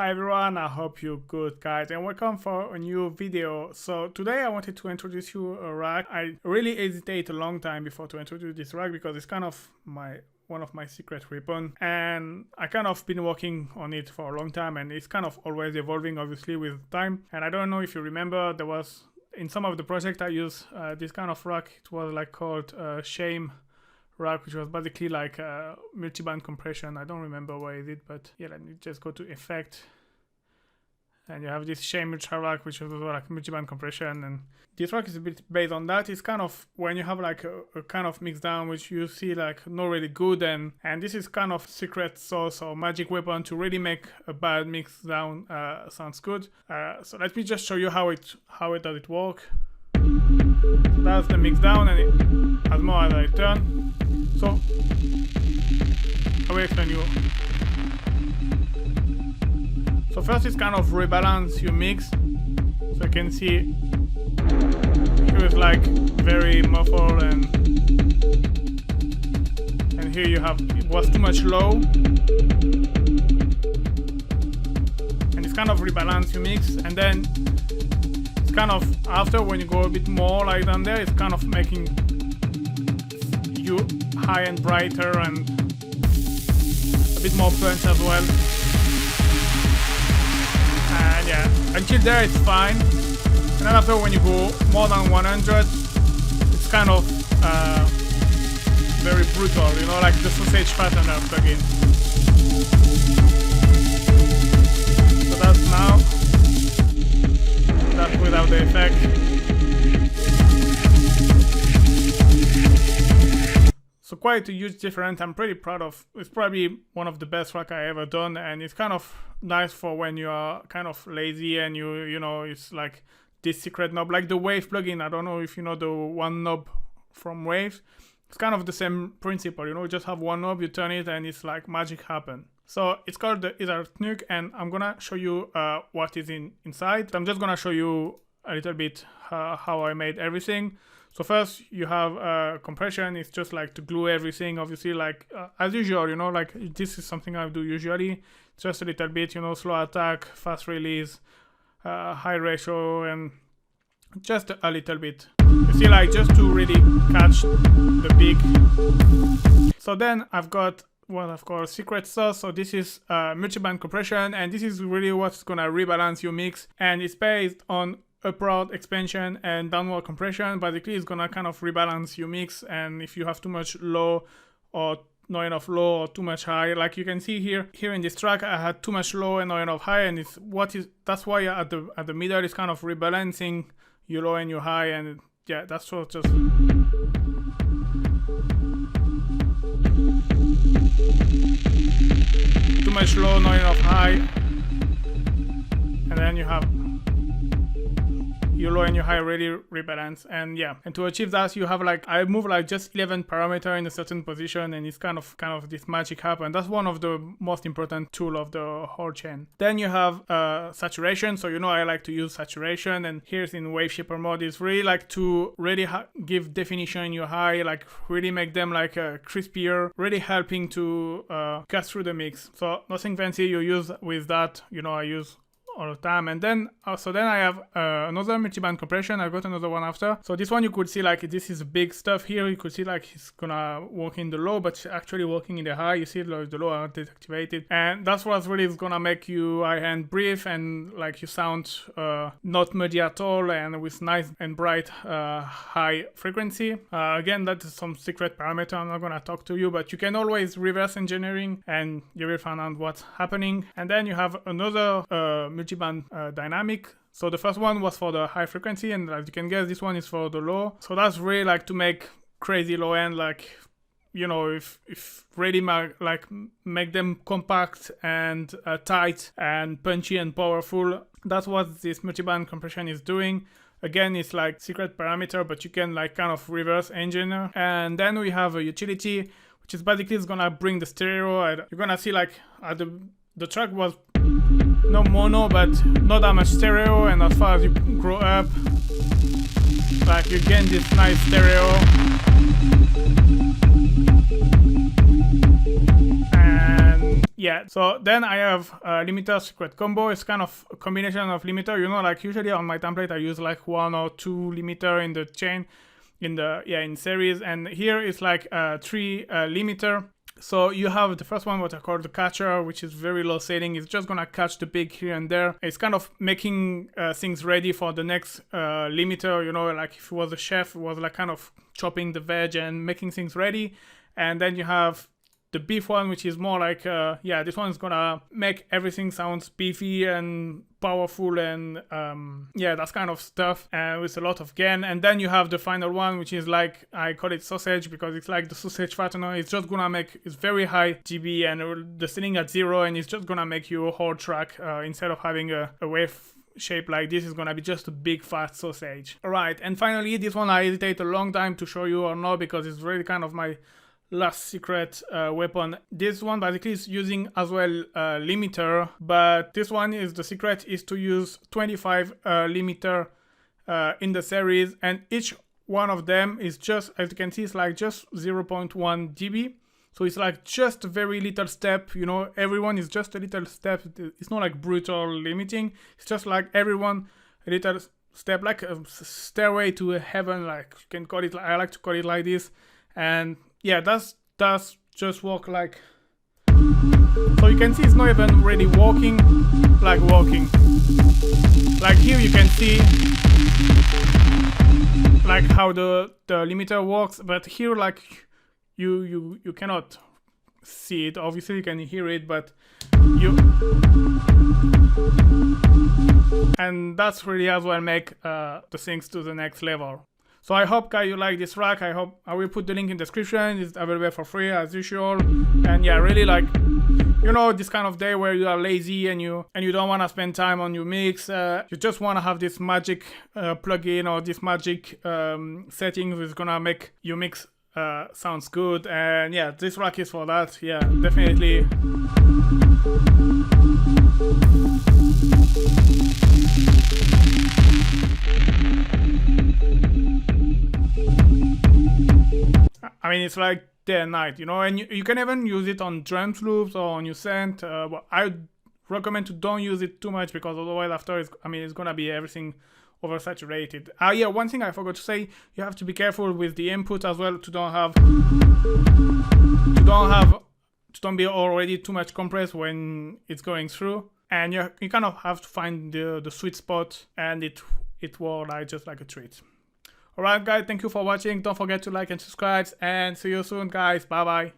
Hi everyone, I hope you're good guys and welcome for a new video. So today I wanted to introduce you a rack. I really hesitate a long time before to introduce this rack because it's kind of one of my secret weapon, and I kind of been working on it for a long time, and it's kind of always evolving obviously with time. And I don't know if you remember, there was in some of the projects I use this kind of rack. It was like called Shame rack, which was basically like multi-band compression. I don't remember where is it, but yeah, let me just go to effect, and you have this Shame Ultra rack, which is also like multi-band compression. And this rack is a bit based on that. It's kind of when you have like a kind of mix down, which you see like not really good, and this is kind of secret sauce or magic weapon to really make a bad mix down sounds good. So let me just show you how it does it work. So that's the mix down, and it has more as I turn. So I will explain you. So first it's kind of rebalance your mix. So you can see here it's like very muffled, and here you have it was too much low, and it's kind of rebalance your mix. And then it's kind of after, when you go a bit more like down there, it's kind of making you high and brighter and a bit more punch as well. And yeah, until there it's fine. And then after, when you go more than 100, it's kind of very brutal, you know, like the sausage fattener plugin. So that's now. That's without the effect. So quite a huge difference. I'm pretty proud of. It's probably one of the best rack I ever done, and it's kind of nice for when you are kind of lazy and you know, it's like this secret knob, like the Wave plugin. I don't know if you know the one knob from Wave. It's kind of the same principle, you know, you just have one knob, you turn it, and it's like magic happen. So it's called the Nuke, and I'm gonna show you what is inside. I'm just gonna show you a little bit how I made everything. So first you have compression. It's just like to glue everything, obviously, like as usual, you know, like this is something I do usually. Just a little bit, you know, slow attack, fast release, high ratio, and just a little bit. You see, like just to really catch the peak. So then I've got what I've called secret sauce. So this is multi-band compression, and this is really what's gonna rebalance your mix, and it's based on upward expansion and downward compression. Basically, it's gonna kind of rebalance your mix, and if you have too much low or not enough low or too much high, like you can see here in this track, I had too much low and not enough high, and that's why at the middle it's kind of rebalancing your low and your high, and yeah, that's what just. Too much low, not enough high, and then you have your low and your high really rebalance. And yeah, and to achieve that, you have like, I move like just 11 parameters in a certain position, and it's kind of this magic happen. That's one of the most important tool of the whole chain. Then you have saturation. So you know I like to use saturation, and here's in wave shaper mode. It's really like to really give definition in your high, like really make them like crispier, really helping to cut through the mix. So nothing fancy, you use with that, you know, I use all the time. And then so then I have another multi-band compression. I got another one after. So this one, you could see like this is big stuff here. You could see like it's gonna work in the low, but it's actually working in the high. You see like the low are deactivated, and that's what's really gonna make you high-end brief, and like you sound not muddy at all, and with nice and bright high frequency. Again, that is some secret parameter I'm not gonna talk to you, but you can always reverse engineering and you will find out what's happening. And then you have another multi-band dynamic. So the first one was for the high frequency, and as you can guess, this one is for the low. So that's really like to make crazy low end, like, you know, if really like make them compact and tight and punchy and powerful. That's what this multi-band compression is doing. Again, it's like secret parameter, but you can like kind of reverse engineer. And then we have a utility, which is basically it's gonna bring the stereo. You're gonna see like the track was no mono, but not that much stereo, and as far as you grow up, like you gain this nice stereo. And yeah, so then I have limiter secret combo. It's kind of a combination of limiter, you know, like usually on my template I use like 1 or 2 limiter in the chain, in series, and here it's like 3 limiter. So you have the first one, what I call the catcher, which is very low setting. It's just gonna catch the peak here and there. It's kind of making things ready for the next limiter, you know, like if it was a chef, it was like kind of chopping the veg and making things ready. And then you have the beef one, which is more like, yeah, this one is gonna make everything sounds beefy and powerful and yeah, that's kind of stuff, with a lot of gain. And then you have the final one, which is like, I call it sausage because it's like the sausage fattener. It's just gonna make, it's very high GB and the setting at 0, and it's just gonna make your whole track, instead of having a wave shape like this, is gonna be just a big fat sausage. Alright, and finally this one I hesitate a long time to show you or not, because it's really kind of my last secret weapon. This one basically is using as well limiter, but this one is, the secret is to use 25 limiter in the series, and each one of them is just, as you can see, it's like just 0.1 dB. So it's like just a very little step, you know, everyone is just a little step. It's not like brutal limiting, it's just like everyone a little step, like a stairway to heaven, like you can call it, I like to call it like this. And yeah, that's just work like, so you can see it's not even really walking, like walking. Like here you can see like how the limiter works, but here like you cannot see it. Obviously you can hear it, but and that's really as well make the things to the next level. So I hope, guys, you like this rack. I will put the link in the description. It's available for free as usual. And yeah, really, like, you know, this kind of day where you are lazy and you don't want to spend time on your mix. You just want to have this magic plugin or this magic setting that's gonna make your mix sounds good. And yeah, this rack is for that. Yeah, definitely. I mean, it's like day and night, you know, and you can even use it on drums loops or on your synth. But I recommend to don't use it too much, because otherwise after it's gonna be everything oversaturated. Yeah, one thing I forgot to say, you have to be careful with the input as well, to don't be already too much compressed when it's going through, and you kind of have to find the sweet spot, and it will like just like a treat. Alright guys, thank you for watching. Don't forget to like and subscribe, and see you soon guys. Bye bye.